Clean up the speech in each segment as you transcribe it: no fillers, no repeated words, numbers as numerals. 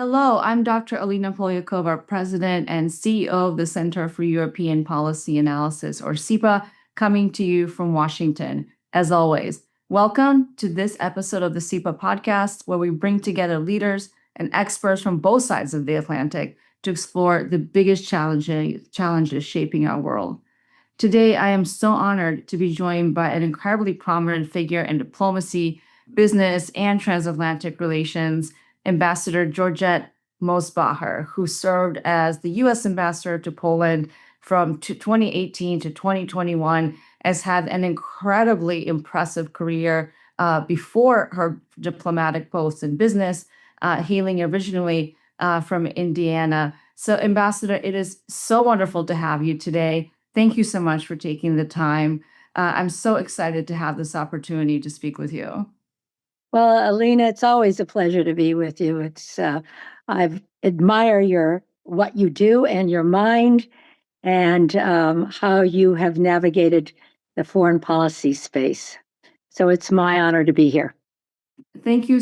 Hello, I'm Dr. Alina Polyakova, President and CEO of the Center for European Policy Analysis, or CEPA, coming to you from Washington. As always, welcome to this episode of the CEPA Podcast, where we bring together leaders and experts from both sides of the Atlantic to explore the biggest challenges shaping our world. Today, I am so honored to be joined by an incredibly prominent figure in diplomacy, business, and transatlantic relations, Ambassador Georgette Mosbacher, who served as the U.S. ambassador to Poland from 2018 to 2021, has had an incredibly impressive career before her diplomatic posts in business, hailing originally from Indiana. So, Ambassador, it is so wonderful to have you today. Thank you so much for taking the time. I'm so excited to have this opportunity to speak with you. Well, Alina, it's always a pleasure to be with you. I admire what you do and your mind, and how you have navigated the foreign policy space. So it's my honor to be here. Thank you.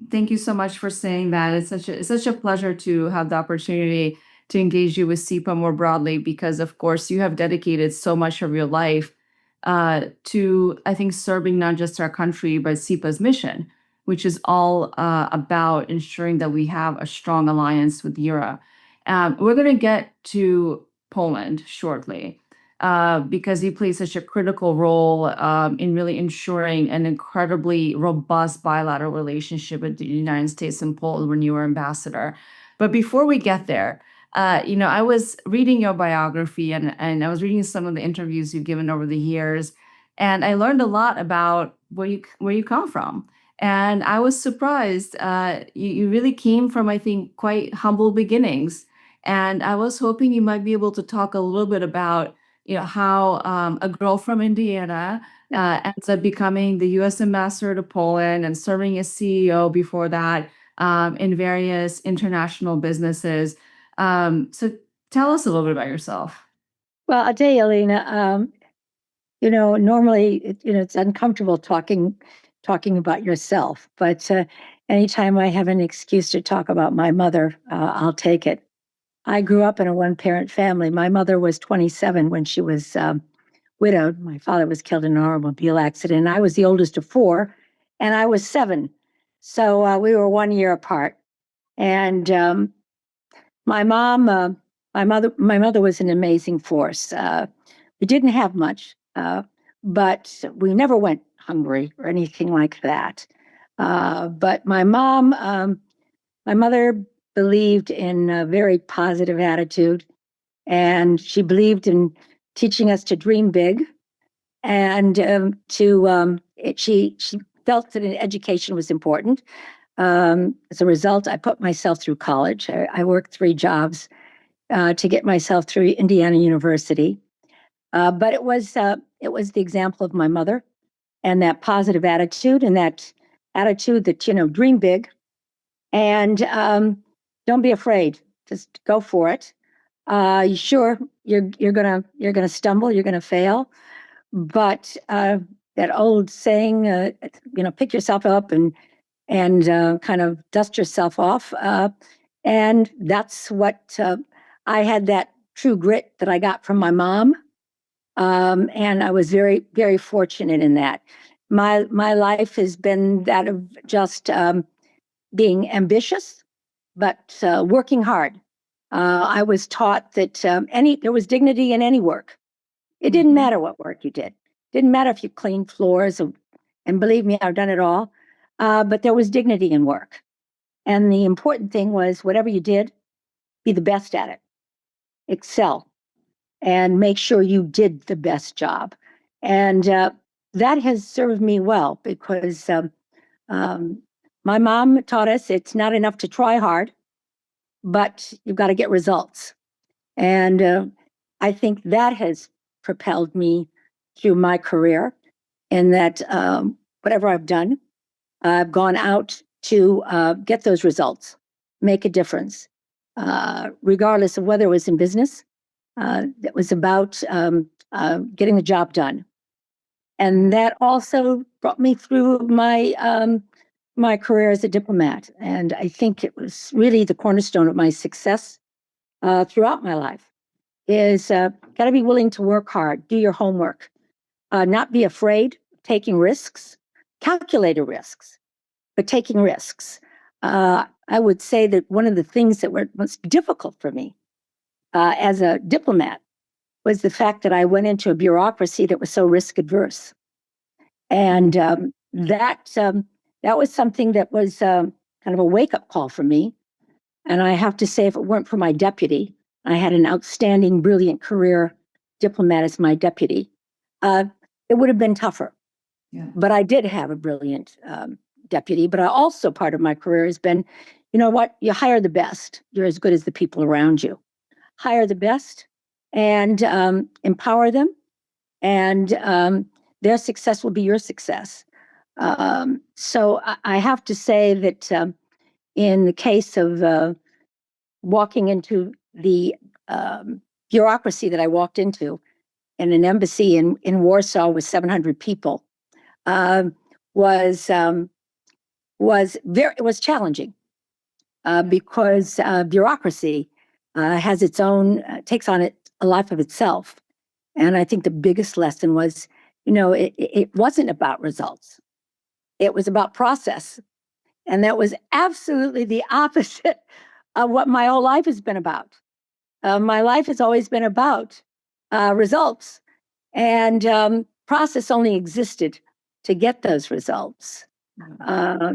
Thank you so much for saying that. It's such a pleasure to have the opportunity to engage you with CEPA more broadly, because of course you have dedicated so much of your life to, I think, serving not just our country, but CEPA's mission, which is all about ensuring that we have a strong alliance with Europe. We're going to get to Poland shortly, because he plays such a critical role in really ensuring an incredibly robust bilateral relationship with the United States and Poland when you were ambassador. But before we get there, I was reading your biography, and I was reading some of the interviews you've given over the years, and I learned a lot about where you come from. And I was surprised. You really came from, I think, quite humble beginnings. And I was hoping you might be able to talk a little bit about, how a girl from Indiana ends up becoming the U.S. ambassador to Poland and serving as CEO before that in various international businesses. So tell us a little bit about yourself. Well, I'll tell you, Alina. Normally, it's uncomfortable talking about yourself, but anytime I have an excuse to talk about my mother, I'll take it. I grew up in a one-parent family. My mother was 27 when she was widowed. My father was killed in an automobile accident. I was the oldest of four, and I was seven. So we were 1 year apart. And my mother was an amazing force. We didn't have much, but we never went hungry or anything like that. But my mother believed in a very positive attitude, and she believed in teaching us to dream big, and she felt that education was important. As a result, I put myself through college. I worked 3 jobs to get myself through Indiana University. But it was the example of my mother and that positive attitude, and that attitude that, dream big, and don't be afraid. Just go for it. Sure, you're gonna stumble, you're gonna fail, but that old saying, pick yourself up and kind of dust yourself off, and that's what I had, that true grit that I got from my mom, and I was very, very fortunate in that. My life has been that of just being ambitious, but working hard. I was taught that there was dignity in any work. It didn't matter what work you did. Didn't matter if you cleaned floors, and believe me, I've done it all. But there was dignity in work. And the important thing was, whatever you did, be the best at it. Excel. And make sure you did the best job. And that has served me well, because my mom taught us it's not enough to try hard, but you've got to get results. And I think that has propelled me through my career, in that whatever I've done, I've gone out to get those results, make a difference, regardless of whether it was in business. That was about getting the job done. And that also brought me through my my career as a diplomat, and I think it was really the cornerstone of my success throughout my life. Is got to be willing to work hard, do your homework, not be afraid of taking risks, calculated risks, but taking risks. I would say that one of the things that were most difficult for me as a diplomat was the fact that I went into a bureaucracy that was so risk adverse, and that was something that was kind of a wake up call for me. And I have to say, if it weren't for my deputy, I had an outstanding, brilliant career diplomat as my deputy. It would have been tougher. Yeah. But I did have a brilliant deputy. But I also, part of my career has been, you know what? You hire the best. You're as good as the people around you. Hire the best and empower them, and their success will be your success. So I have to say that in the case of walking into the bureaucracy that I walked into in an embassy in Warsaw with 700 people, was challenging because bureaucracy has its own takes on it a life of itself. And I think the biggest lesson was, it wasn't about results. It was about process. And that was absolutely the opposite of what my whole life has been about. My life has always been about results. And process only existed to get those results.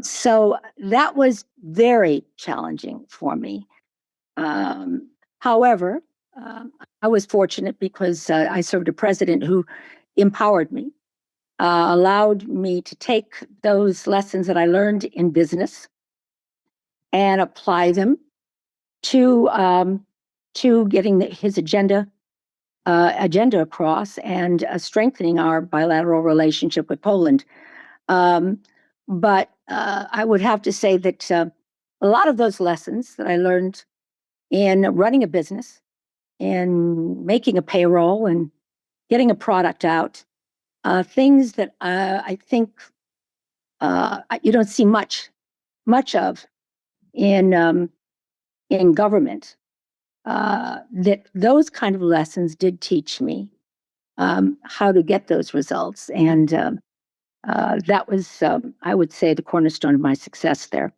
So that was very challenging for me. However, I was fortunate because I served a president who empowered me, allowed me to take those lessons that I learned in business and apply them to getting his agenda across and strengthening our bilateral relationship with Poland. But I would have to say that a lot of those lessons that I learned in running a business, in making a payroll, and getting a product out, things that I think you don't see much of in government. That those kind of lessons did teach me how to get those results, and that was, I would say, the cornerstone of my success there.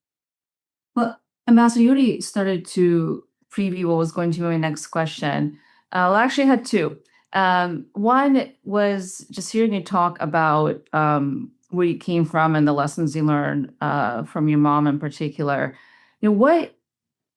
Well, Ambassador, you already started to preview what was going to be my next question. Well, I actually had two. One was just hearing you talk about where you came from and the lessons you learned from your mom in particular. What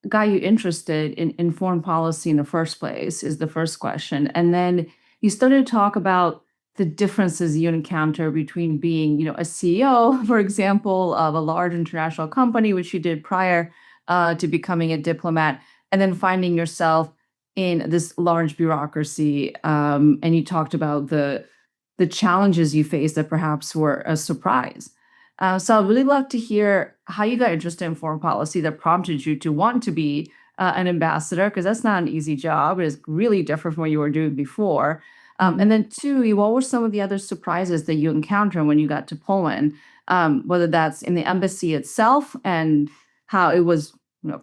got you interested in foreign policy in the first place is the first question. And then you started to talk about the differences you encounter between being, a CEO, for example, of a large international company, which you did prior to becoming a diplomat, and then finding yourself in this large bureaucracy. And you talked about the challenges you faced that perhaps were a surprise. So I'd really love to hear how you got interested in foreign policy that prompted you to want to be an ambassador, because that's not an easy job. It is really different from what you were doing before. And then two, what were some of the other surprises that you encountered when you got to Poland, whether that's in the embassy itself and how it was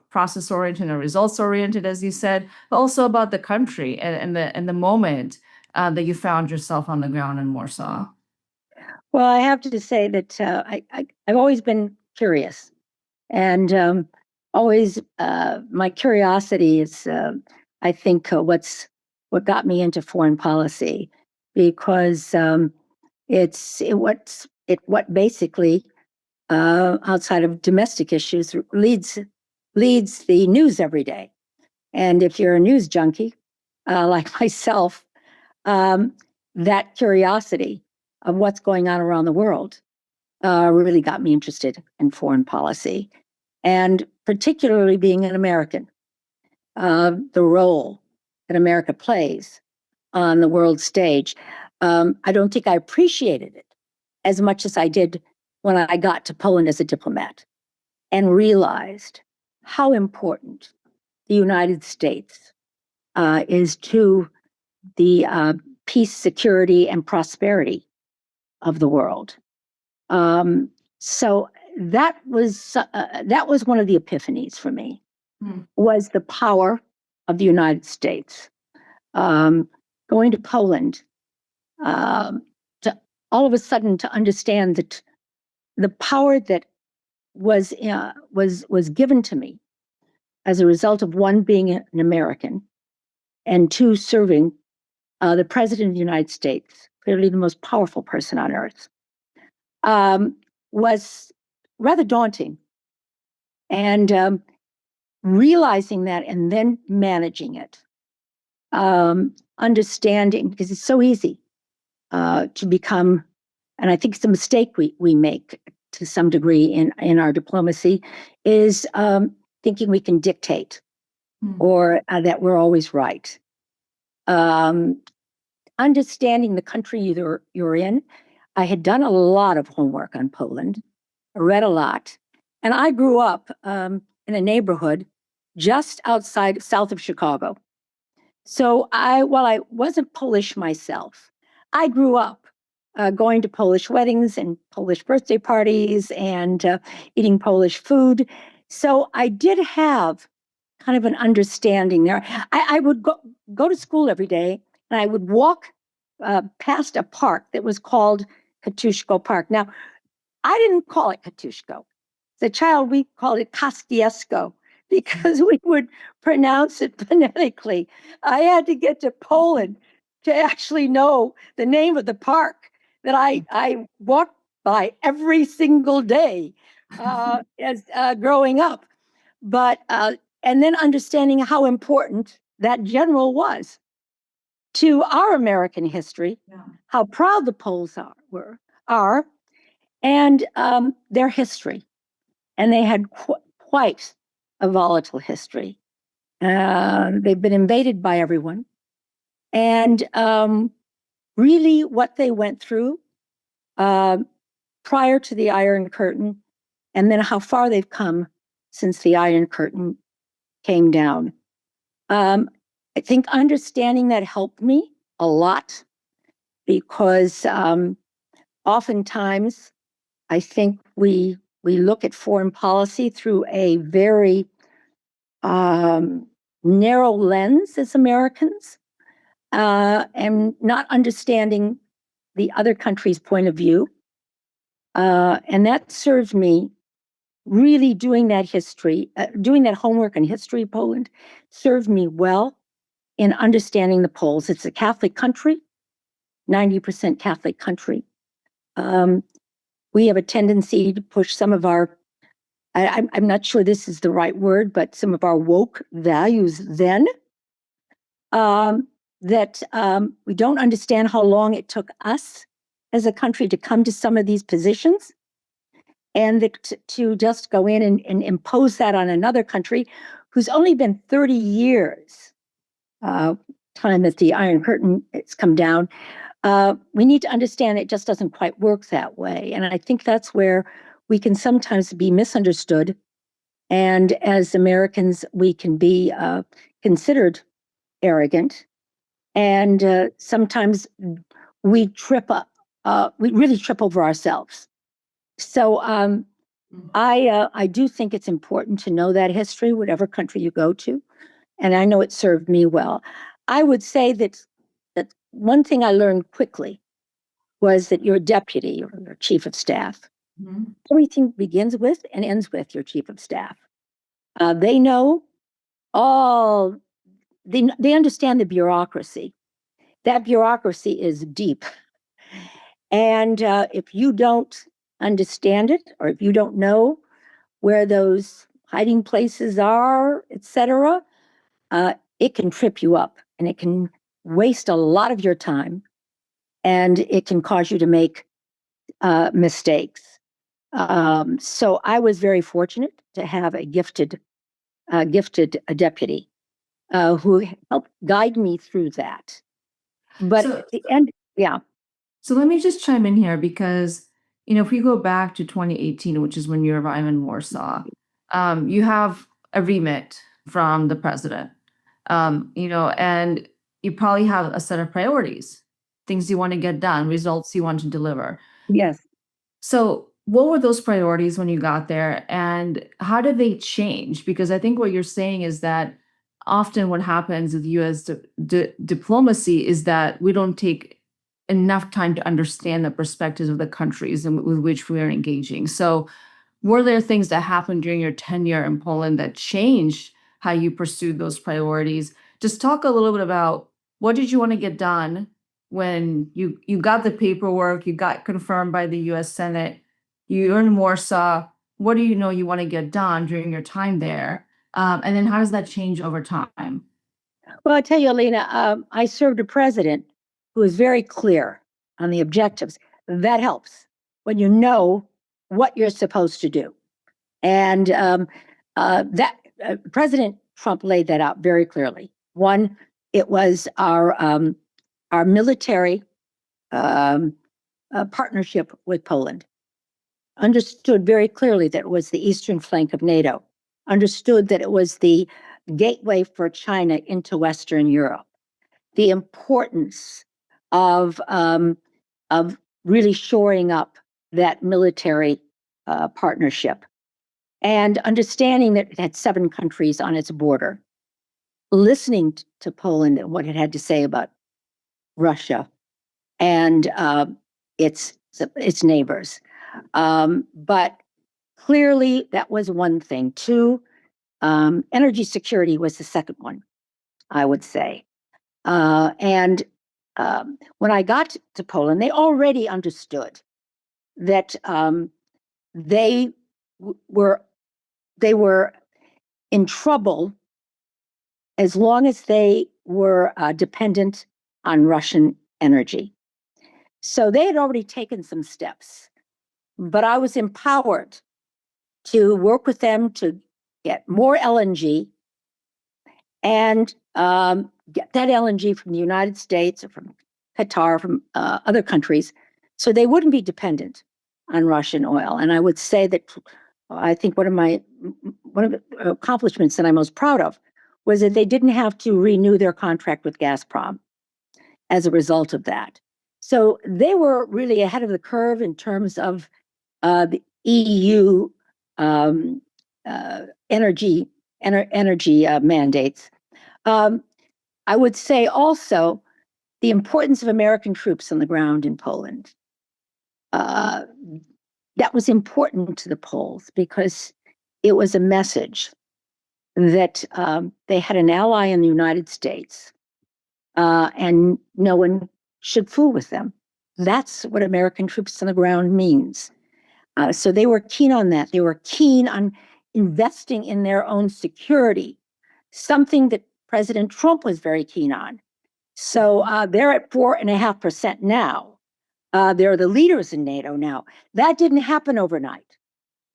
process oriented and results oriented, as you said, but also about the country and the moment that you found yourself on the ground in Warsaw. Well, I have to say that I've always been curious, and always my curiosity is, I think, what got me into foreign policy, because what basically outside of domestic issues leads the news every day. And if you're a news junkie like myself, that curiosity of what's going on around the world really got me interested in foreign policy, and particularly being an American, the role that America plays on the world stage. I don't think I appreciated it as much as I did when I got to Poland as a diplomat and realized how important the United States is to the peace, security, and prosperity of the world. So that was one of the epiphanies for me, was the power of the United States. Going to Poland, to all of a sudden to understand that the power that was given to me as a result of, one, being an American, and two, serving the President of the United States, clearly the most powerful person on earth, was rather daunting. And realizing that and then managing it, understanding, because it's so easy to become, and I think it's a mistake we make to some degree in our diplomacy, is thinking we can dictate or that we're always right. Understanding the country you're in. I had done a lot of homework on Poland, read a lot, and I grew up in a neighborhood just south of Chicago. So while I wasn't Polish myself, I grew up going to Polish weddings and Polish birthday parties and eating Polish food. So I did have kind of an understanding there. I would go to school every day, and I would walk past a park that was called Katuszko Park. Now, I didn't call it Katuszko. As a child, we called it Kostiesko because we would pronounce it phonetically. I had to get to Poland to actually know the name of the park that I walked by every single day as growing up. But and then understanding how important that general was to our American history, how proud the Poles are, and their history. And they had quite a volatile history. They've been invaded by everyone. And really what they went through prior to the Iron Curtain, and then how far they've come since the Iron Curtain came down. I think understanding that helped me a lot, because oftentimes I think we look at foreign policy through a very narrow lens as Americans, and not understanding the other country's point of view. And that served me, really doing that homework on history of Poland served me well in understanding the Poles. It's a Catholic country, 90% Catholic country. We have a tendency to push some of our, I'm not sure this is the right word, but some of our woke values then, that we don't understand how long it took us as a country to come to some of these positions, and to just go in and impose that on another country who's only been 30 years time that the Iron Curtain has come down. We need to understand it just doesn't quite work that way. And I think that's where we can sometimes be misunderstood. And as Americans, we can be considered arrogant. And sometimes we trip up, we really trip over ourselves. So I do think it's important to know that history, whatever country you go to. And I know it served me well. I would say that one thing I learned quickly was that your deputy or your chief of staff, everything begins with and ends with your chief of staff. They know they understand the bureaucracy. That bureaucracy is deep. And if you don't understand it, or if you don't know where those hiding places are, etc., it can trip you up, and it can waste a lot of your time, and it can cause you to make mistakes. So I was very fortunate to have a gifted deputy who helped guide me through that. But at the end, yeah. So let me just chime in here, because, if we go back to 2018, which is when you arrive in Warsaw, you have a remit from the president, and you probably have a set of priorities, things you want to get done, results you want to deliver. Yes. So what were those priorities when you got there, and how did they change? Because I think what you're saying is that often what happens with U.S. Diplomacy is that we don't take enough time to understand the perspectives of the countries with which we are engaging. So, were there things that happened during your tenure in Poland that changed how you pursued those priorities? Just talk a little bit about what did you want to get done when you got the paperwork, you got confirmed by the U.S. Senate, you're in Warsaw. What do you know you want to get done during your time there? And then how does that change over time? Well, I tell you, Alina, I served a president who was very clear on the objectives. That helps when you know what you're supposed to do. And that President Trump laid that out very clearly. One, it was our military partnership with Poland. Understood very clearly that it was the eastern flank of NATO. Understood that it was the gateway for China into Western Europe. The importance of really shoring up that military partnership, and understanding that it had 7 countries on its border, listening to Poland and what it had to say about Russia and its neighbors. But clearly, that was one thing. 2, energy security was the second one, I would say. And when I got to Poland, they already understood that they were in trouble as long as they were dependent on Russian energy. So they had already taken some steps, but I was empowered to work with them to get more LNG and get that LNG from the United States or from Qatar, from other countries, so they wouldn't be dependent on Russian oil. And I would say that I think one of the accomplishments that I'm most proud of was that they didn't have to renew their contract with Gazprom as a result of that. So they were really ahead of the curve in terms of the EU energy mandates. I would say also the importance of American troops on the ground in Poland. That was important to the Poles because it was a message that they had an ally in the United States, and no one should fool with them. That's what American troops on the ground means. So they were keen on that. They were keen on investing in their own security, something that President Trump was very keen on. So they're at 4.5% now. They're the leaders in NATO now. That didn't happen overnight.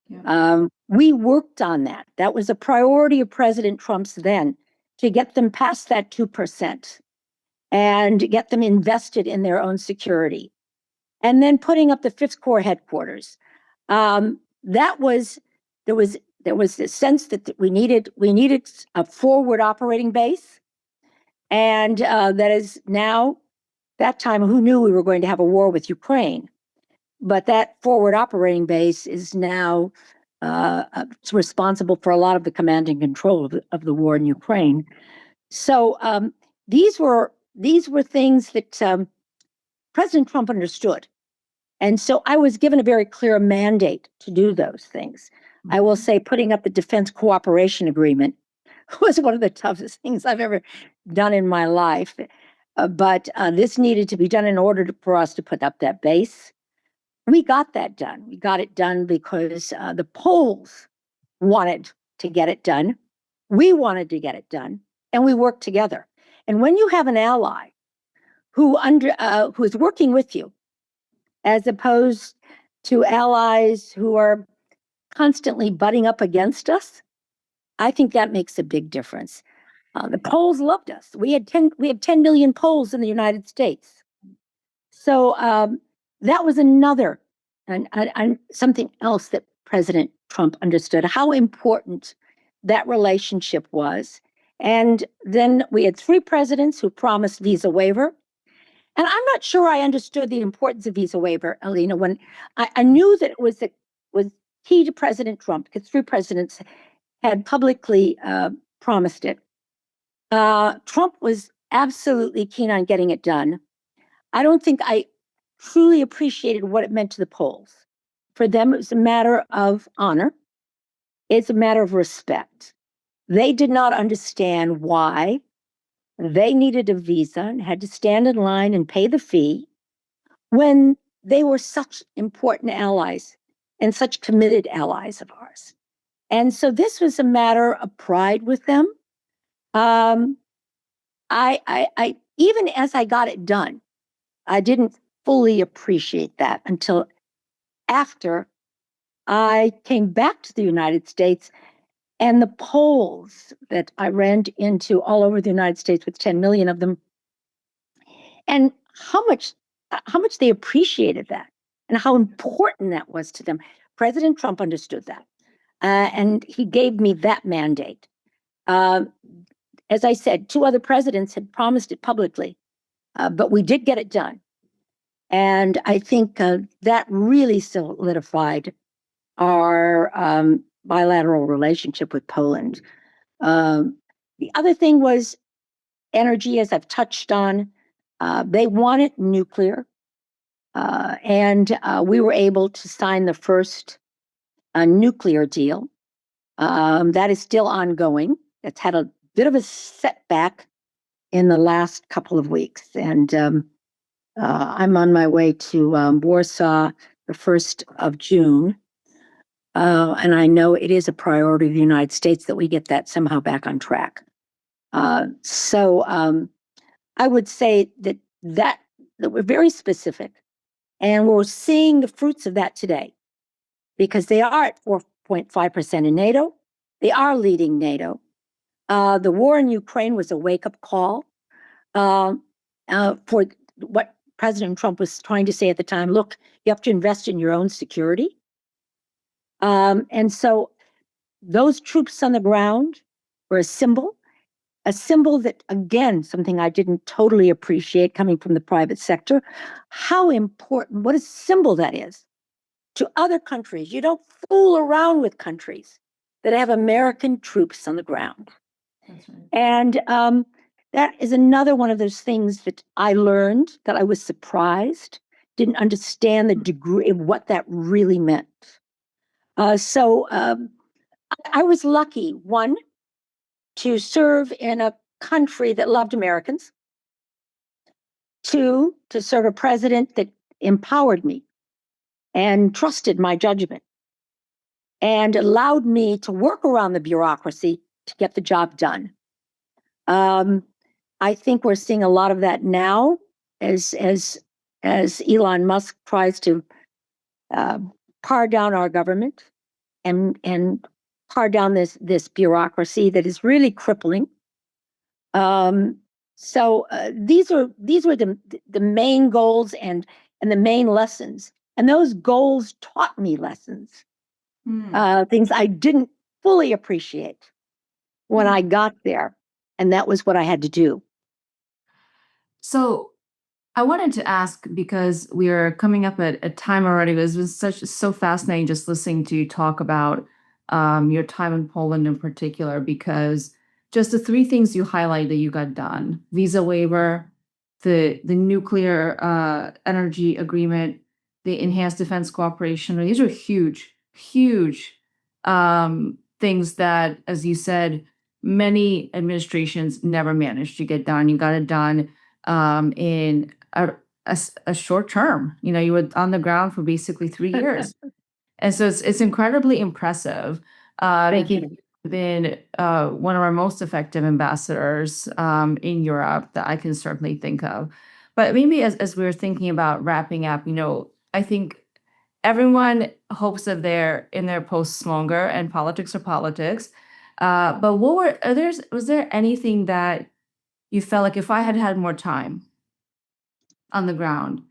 Yeah. We worked on that. That was a priority of President Trump's then, to get them past that 2% and get them invested in their own security. And then putting up the Fifth Corps headquarters. There was the sense that we needed a forward operating base, and that is now. That time, who knew we were going to have a war with Ukraine? But that forward operating base is now responsible for a lot of the command and control of the war in Ukraine. So these were things that President Trump understood. And so I was given a very clear mandate to do those things. I will say putting up the Defense Cooperation Agreement was one of the toughest things I've ever done in my life. But this needed to be done in order for us to put up that base. We got that done. We got it done because the Poles wanted to get it done. We wanted to get it done, and we worked together. And when you have an ally who is working with you, as opposed to allies who are constantly butting up against us, I think that makes a big difference. The Poles loved us. We have 10 million Poles in the United States. So that was another and something else that President Trump understood, how important that relationship was. And then we had 3 presidents who promised visa waiver. And I'm not sure I understood the importance of visa waiver, Alina, when I knew that it was key to President Trump, because 3 presidents had publicly promised it. Trump was absolutely keen on getting it done. I don't think I truly appreciated what it meant to the Poles. For them, it was a matter of honor. It's a matter of respect. They did not understand why they needed a visa and had to stand in line and pay the fee when they were such important allies and such committed allies of ours. And so this was a matter of pride with them. I even as I got it done, I didn't fully appreciate that until after I came back to the United States, and the Poles that I ran into all over the United States, with 10 million of them, and how much they appreciated that and how important that was to them. President Trump understood that, and he gave me that mandate. As I said, 2 other presidents had promised it publicly, but we did get it done. And I think that really solidified our bilateral relationship with Poland. The other thing was energy, as I've touched on. They wanted nuclear, and we were able to sign the first nuclear deal. That is still ongoing. It's had a bit of a setback in the last couple of weeks, and I'm on my way to Warsaw the 1st of June. And I know it is a priority of the United States that we get that somehow back on track. So I would say that we're very specific, and we're seeing the fruits of that today, because they are at 4.5% in NATO. They are leading NATO. The war in Ukraine was a wake-up call for what President Trump was trying to say at the time. Look, you have to invest in your own security. And so those troops on the ground were a symbol that, again, something I didn't totally appreciate coming from the private sector, how important, what a symbol that is to other countries. You don't fool around with countries that have American troops on the ground. That's right. And that is another one of those things that I learned, that I was surprised, didn't understand the degree of what that really meant. So I was lucky, one, to serve in a country that loved Americans. 2, to serve a president that empowered me and trusted my judgment and allowed me to work around the bureaucracy to get the job done. I think we're seeing a lot of that now as Elon Musk tries to par down our government and par down this bureaucracy that is really crippling. So these were the main goals and the main lessons, and those goals taught me lessons, things I didn't fully appreciate when I got there, and that was what I had to do. So I wanted to ask, because we are coming up at a time already. It was so fascinating just listening to you talk about your time in Poland in particular, because just the 3 things you highlight that you got done: visa waiver, the nuclear energy agreement, the enhanced defense cooperation. These are huge, huge things that, as you said, many administrations never managed to get done. You got it done in a short term. You were on the ground for basically 3 years. And so it's incredibly impressive. Thank You've been one of our most effective ambassadors in Europe that I can certainly think of. But maybe as we're thinking about wrapping up, I think everyone hopes that they're in their posts longer, and politics are politics. But was there anything that you felt like, if I had had more time on the ground,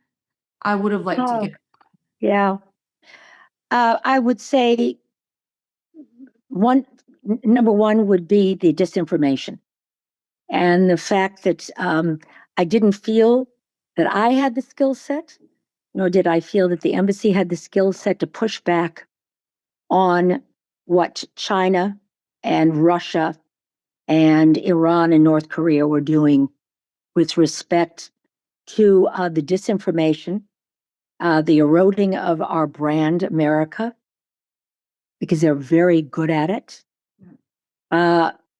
I would have liked to get? Yeah. I would say number one would be the disinformation, and the fact that I didn't feel that I had the skill set, nor did I feel that the embassy had the skill set to push back on what China and Russia and Iran and North Korea were doing with respect to the disinformation, the eroding of our brand, America, because they're very good at it.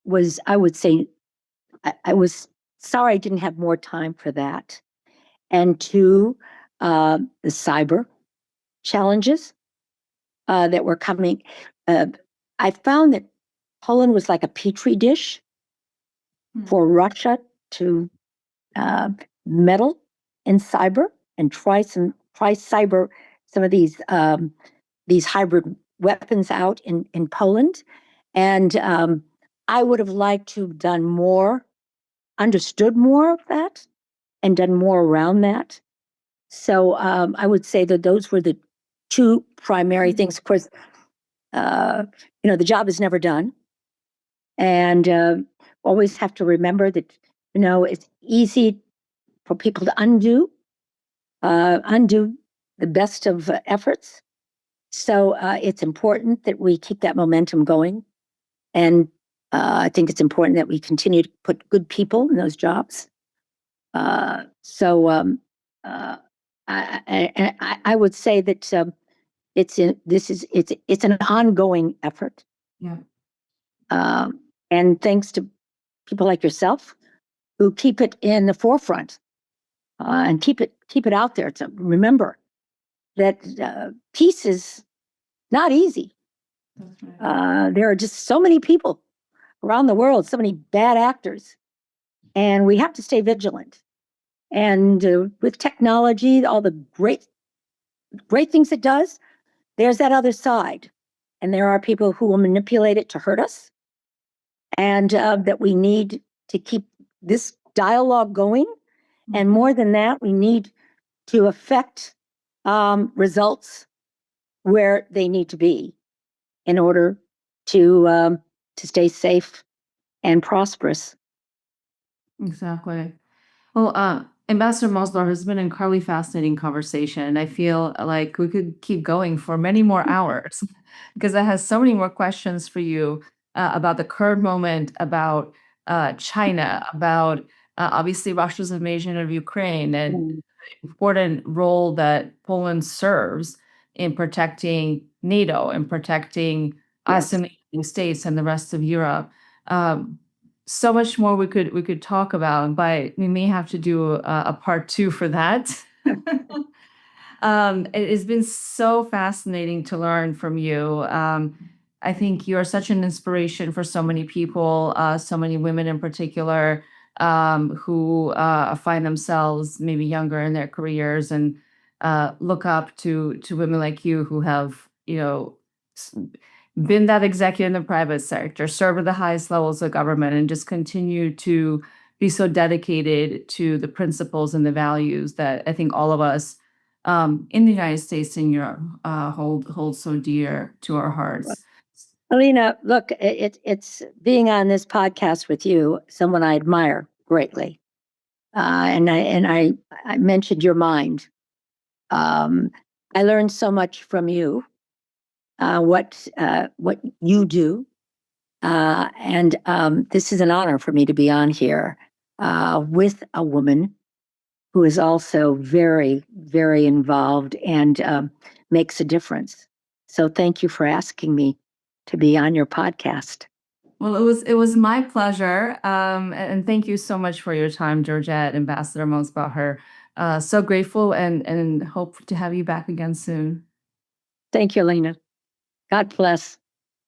Was, I would say, I was sorry I didn't have more time for that. And two, the cyber challenges that were coming. I found that Poland was like a petri dish for Russia to meddle in cyber and try cyber some of these hybrid weapons out in Poland. And I would have liked to have done more, understood more of that, and done more around that. So I would say that those were the two primary things. Of course, the job is never done. And always have to remember that, it's easy for people to undo the best of efforts. So it's important that we keep that momentum going. And I think it's important that we continue to put good people in those jobs. So I would say that it's an ongoing effort. Yeah. And thanks to people like yourself who keep it in the forefront and keep it out there to remember that peace is not easy. That's right. There are just so many people around the world, so many bad actors, and we have to stay vigilant. And with technology, all the great things it does, there's that other side. And there are people who will manipulate it to hurt us. And that we need to keep this dialogue going. And more than that, we need to affect results where they need to be in order to stay safe and prosperous. Exactly. Well, Ambassador Mosbacher has been an incredibly fascinating conversation. I feel like we could keep going for many more hours because I have so many more questions for you about the current moment, about China, about obviously Russia's invasion of Ukraine, and important role that Poland serves in protecting NATO and protecting us in the United States and the rest of Europe. So much more we could talk about, but we may have to do a part two for that. It has been so fascinating to learn from you. I think you are such an inspiration for so many people, so many women in particular, who find themselves maybe younger in their careers and look up to women like you who have, s- been that executive in the private sector, served at the highest levels of government, and just continue to be so dedicated to the principles and the values that I think all of us in the United States and Europe hold so dear to our hearts. Alina, look, it's being on this podcast with you, someone I admire greatly. And I mentioned your mind. I learned so much from you, what you do. And this is an honor for me to be on here with a woman who is also very, very involved and makes a difference. So thank you for asking me to be on your podcast. Well, it was my pleasure, and thank you so much for your time, Georgette, Ambassador Mosbacher. So grateful and hope to have you back again soon. Thank you, Alina. God bless.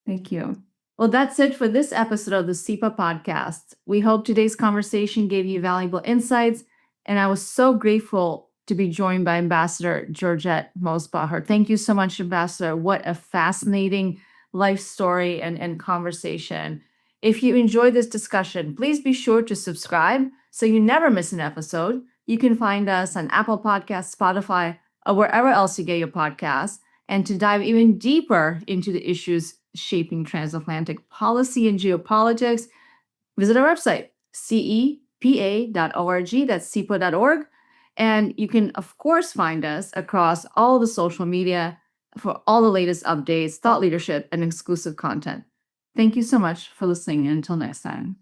Thank you. Well, that's it for this episode of the CEPA Podcast. We hope today's conversation gave you valuable insights, and I was so grateful to be joined by Ambassador Georgette Mosbacher. Thank you so much, Ambassador. What a fascinating life story and conversation. If you enjoyed this discussion, please be sure to subscribe so you never miss an episode. You can find us on Apple Podcasts, Spotify, or wherever else you get your podcasts. And to dive even deeper into the issues shaping transatlantic policy and geopolitics, visit our website, cepa.org, that's cepa.org. And you can, of course, find us across all the social media for all the latest updates, thought leadership, and exclusive content. Thank you so much for listening, and until next time.